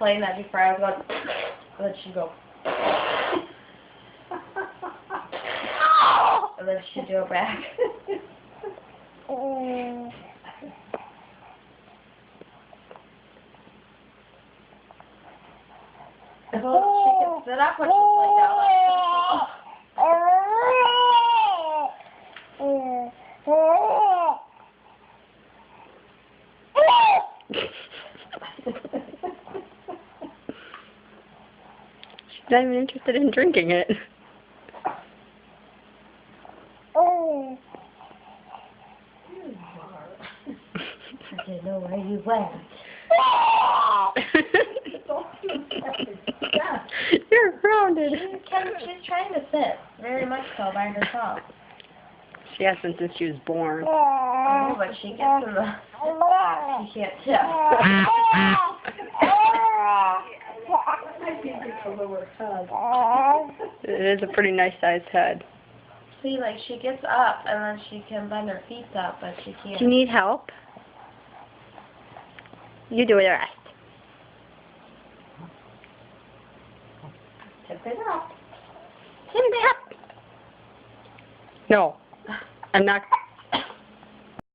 playing that before I was going, and then she'd go. And then she'd do it back. Well, she can sit up when she's laying down on She's not even interested in drinking it. I didn't know where you went. You're grounded. She's trying to sit, very much so, by herself. She hasn't since she was born. Oh, but she gets in the... She can't sit. It is a pretty nice sized head. See, like, she gets up, and then she can bend her feet up, but she can't. Do you need help? You do the rest. Tip it up. Tip it up. No, I'm not.